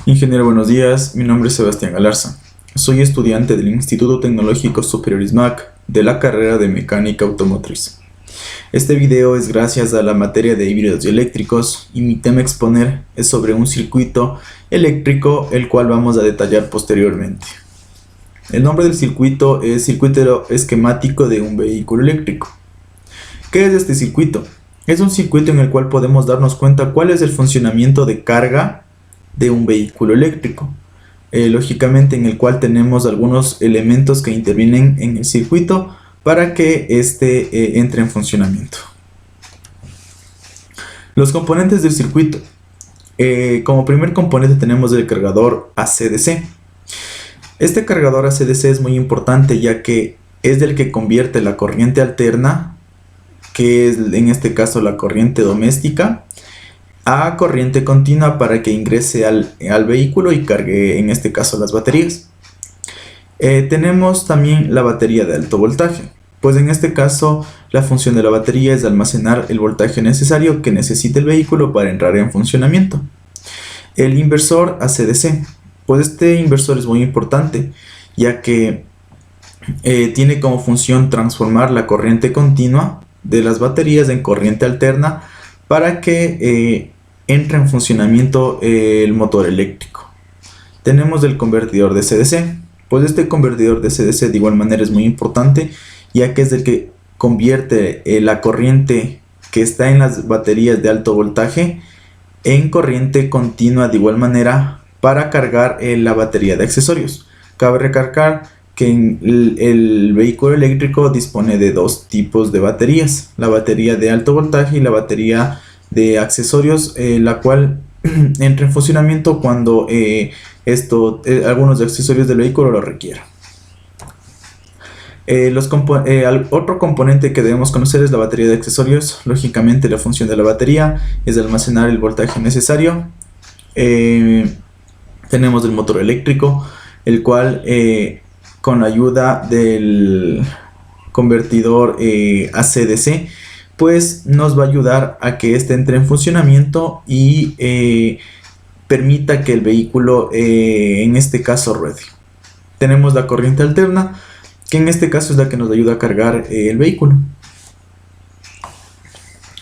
Ingeniero, buenos días. Mi nombre es Sebastián Galarza. Soy estudiante del Instituto Tecnológico Superior ISMAC de la carrera de Mecánica Automotriz. Este video es gracias a la materia de híbridos y eléctricos y mi tema a exponer es sobre un circuito eléctrico, el cual vamos a detallar posteriormente. El nombre del circuito es circuito esquemático de un vehículo eléctrico. ¿Qué es este circuito? Es un circuito en el cual podemos darnos cuenta cuál es el funcionamiento de carga de un vehículo eléctrico. Lógicamente, en el cual tenemos algunos elementos que intervienen en el circuito para que éste entre en funcionamiento. Los componentes del circuito. Como primer componente tenemos el cargador AC/DC. Este cargador AC/DC es muy importante, ya que es del que convierte la corriente alterna, que es en este caso la corriente doméstica, a corriente continua para que ingrese al vehículo y cargue en este caso las baterías. Tenemos también la batería de alto voltaje, pues en este caso la función de la batería es almacenar el voltaje necesario que necesita el vehículo para entrar en funcionamiento. El inversor AC/DC, pues este inversor es muy importante, ya que tiene como función transformar la corriente continua de las baterías en corriente alterna para que entra en funcionamiento el motor eléctrico. Tenemos el convertidor DC-DC, pues este convertidor DC-DC de igual manera es muy importante, ya que es el que convierte la corriente que está en las baterías de alto voltaje en corriente continua de igual manera para cargar la batería de accesorios. Cabe recalcar que el vehículo eléctrico dispone de dos tipos de baterías: la batería de alto voltaje y la batería de accesorios, la cual entra en funcionamiento cuando algunos accesorios del vehículo lo requieran. Otro componente que debemos conocer es la batería de accesorios. Lógicamente, la función de la batería es almacenar el voltaje necesario. Tenemos el motor eléctrico, el cual con ayuda del convertidor AC/DC pues nos va a ayudar a que éste entre en funcionamiento y permita que el vehículo en este caso ruede. Tenemos la corriente alterna, que en este caso es la que nos ayuda a cargar el vehículo.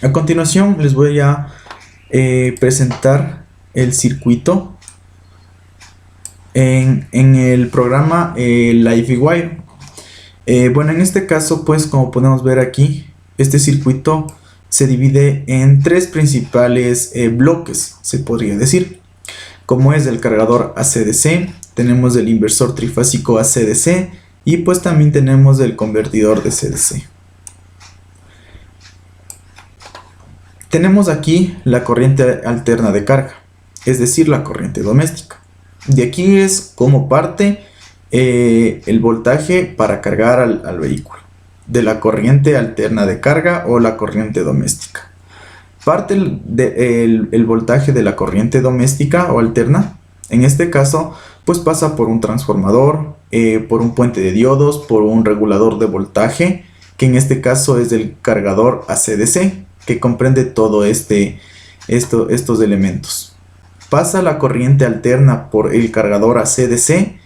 A continuación les voy a presentar el circuito en el programa LiveWire. Bueno, en este caso, pues como podemos ver aquí, este circuito se divide en tres principales bloques, se podría decir, como es el cargador AC/DC, tenemos el inversor trifásico AC/DC y pues también tenemos el convertidor DC/DC. Tenemos aquí la corriente alterna de carga, es decir, la corriente doméstica. De aquí es como parte el voltaje para cargar al vehículo, de la corriente alterna de carga o la corriente doméstica. Parte el voltaje de la corriente doméstica o alterna, en este caso, pues pasa por un transformador, por un puente de diodos, por un regulador de voltaje, que en este caso es el cargador AC/DC, que comprende todo estos elementos. Pasa la corriente alterna por el cargador AC/DC,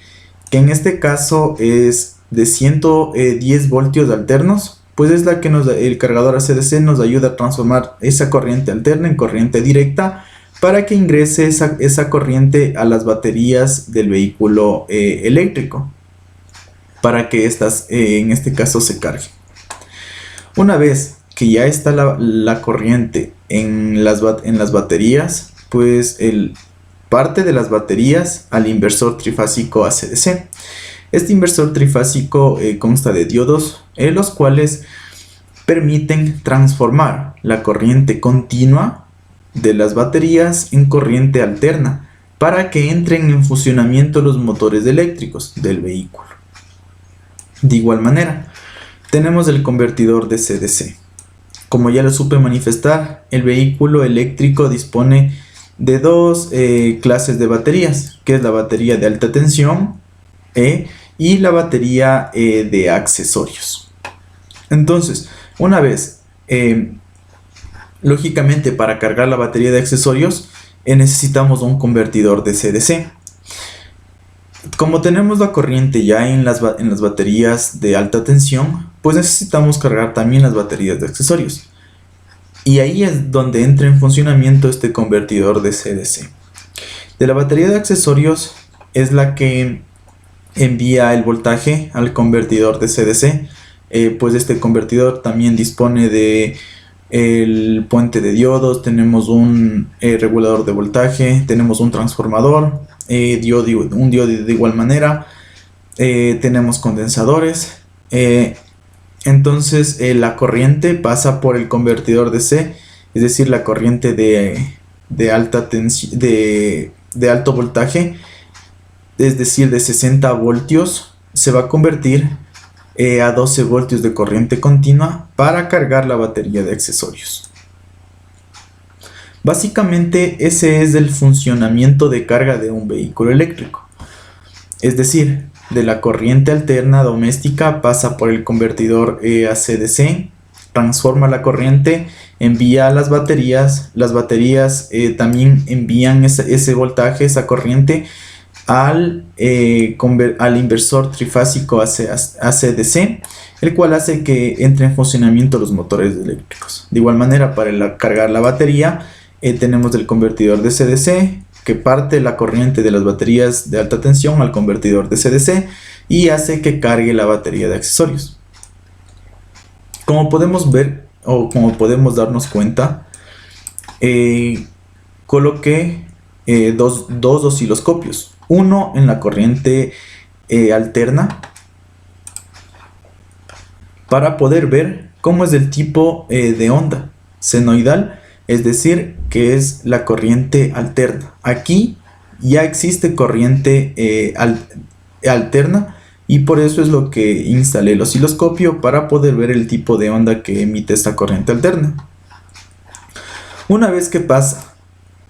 que en este caso es de 110 voltios alternos, pues es la que el cargador AC/DC nos ayuda a transformar esa corriente alterna en corriente directa para que ingrese esa corriente a las baterías del vehículo eléctrico, para que estas en este caso se carguen. Una vez que ya está la corriente en las baterías, pues parte de las baterías al inversor trifásico AC/DC. Este inversor trifásico consta de diodos, los cuales permiten transformar la corriente continua de las baterías en corriente alterna para que entren en funcionamiento los motores eléctricos del vehículo. De igual manera, tenemos el convertidor DC/DC. Como ya lo supe manifestar, el vehículo eléctrico dispone de dos clases de baterías, que es la batería de alta tensión y la batería de accesorios. Entonces, una vez, lógicamente, para cargar la batería de accesorios, necesitamos un convertidor de DC-DC. Como tenemos la corriente ya en las baterías de alta tensión, pues necesitamos cargar también las baterías de accesorios. Y ahí es donde entra en funcionamiento este convertidor de DC-DC. De la batería de accesorios es la que envía el voltaje al convertidor de DC-DC. Pues este convertidor también dispone de el puente de diodos, tenemos un regulador de voltaje, tenemos un transformador, un diodo de igual manera, tenemos condensadores. Entonces la corriente pasa por el convertidor DC, es decir, la corriente de alta tensión, de alto voltaje, es decir, de 60 voltios, se va a convertir a 12 voltios de corriente continua para cargar la batería de accesorios. Básicamente ese es el funcionamiento de carga de un vehículo eléctrico. Es decir, de la corriente alterna doméstica pasa por el convertidor AC/DC, transforma la corriente, envía a las baterías también envían ese voltaje, esa corriente al inversor trifásico AC/DC, el cual hace que entre en funcionamiento los motores eléctricos. De igual manera, para cargar la batería, tenemos el convertidor DC/DC, que parte la corriente de las baterías de alta tensión al convertidor DC/DC y hace que cargue la batería de accesorios. Como podemos ver, o como podemos darnos cuenta, coloqué dos osciloscopios. Uno en la corriente alterna para poder ver cómo es el tipo de onda senoidal, es decir, que es la corriente alterna. Aquí ya existe corriente alterna y por eso es lo que instalé el osciloscopio, para poder ver el tipo de onda que emite esta corriente alterna. Una vez que pasa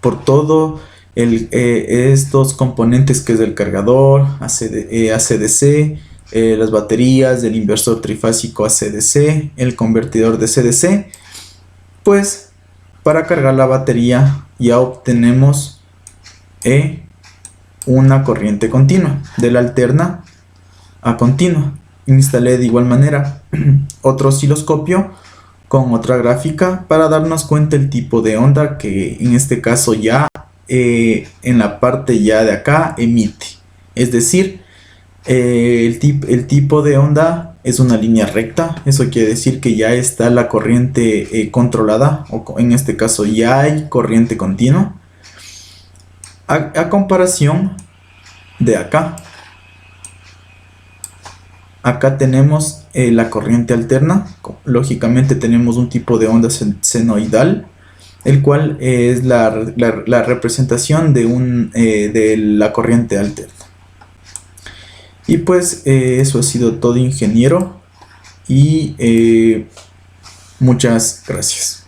por todo estos componentes, que es el cargador AC/DC, las baterías, el inversor trifásico AC/DC, el convertidor DC/DC, pues para cargar la batería ya obtenemos una corriente continua, de la alterna a continua. Instalé de igual manera otro osciloscopio con otra gráfica para darnos cuenta el tipo de onda que en este caso ya en la parte ya de acá emite. Es decir, el tipo de onda es una línea recta. Eso quiere decir que ya está la corriente controlada, o en este caso ya hay corriente continua, a comparación de acá. Acá tenemos la corriente alterna. Lógicamente tenemos un tipo de onda senoidal, el cual es la representación de la corriente alterna. Y pues eso ha sido todo, ingeniero, y muchas gracias.